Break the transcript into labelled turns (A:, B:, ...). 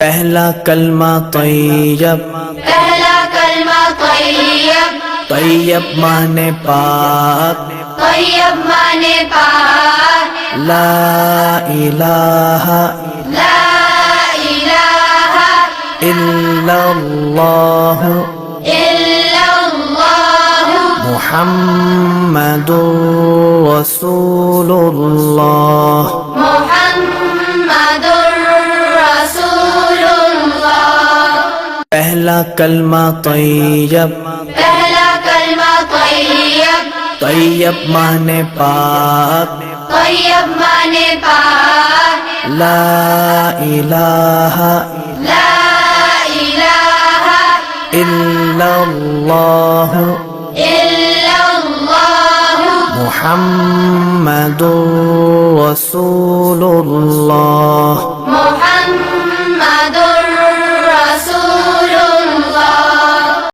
A: پہلا کلمہ طیب،
B: پہلا کلمہ طیب،
A: طیب مانے پاک،
B: طیب مانے پاک،
A: لا الہ
B: لا الہ
A: الا اللہ
B: الا اللہ
A: محمد رسول اللہ۔
B: محمد رسول اللہ۔
A: پہلا کلمہ طیب،
B: پہلا کلمہ طیب،
A: طیب مانے پاک،
B: طیب مانے پاک،
A: لا الہ
B: لا الہ
A: الا اللہ
B: الا اللہ
A: محمد رسول اللہ۔
B: محمد